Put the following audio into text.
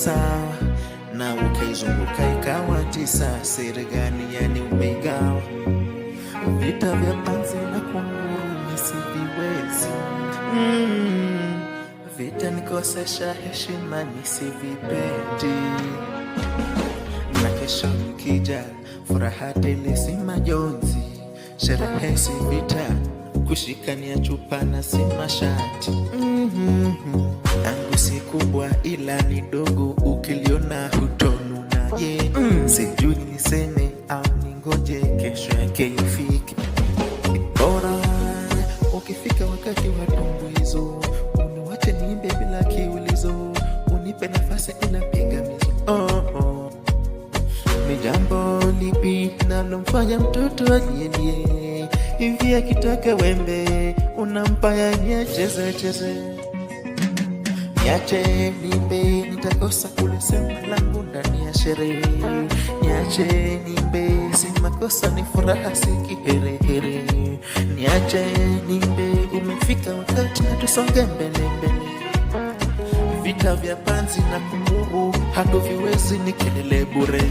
sawa, na ukaizunguka ikawa 9. Siri gani yani umeigawa? Vita vya panzi na kunguru nisiviwezi. Vita nikosesha heshima nisivipendi. Na kesho nikija furaha tele si majonzi. Sherehe si vita, kushikania chupa na si mashati. Yangu si kubwa ila ni dogo, ukiliona hutonuna sijui niseme au ningoje kesho yake ifike. Bora ukifika wakati wa tumbuizo, uniwache niimbe bila kiulizo, unipe nafasi inapiga mizo. Ni jambo lipi nalomfanya mtoto alienie hivi? Akitaka wembe unampa yanye cheze. Niache nimbe, nitakosa kulisema langu ndani ya sherehe. Niache nimbe, si makosa ni furaha si kiherehere. Niache nimbe, umefika wakati tusonge mbele. Vita vya panzi na kunguru hatuviwezi, ni kelele bure.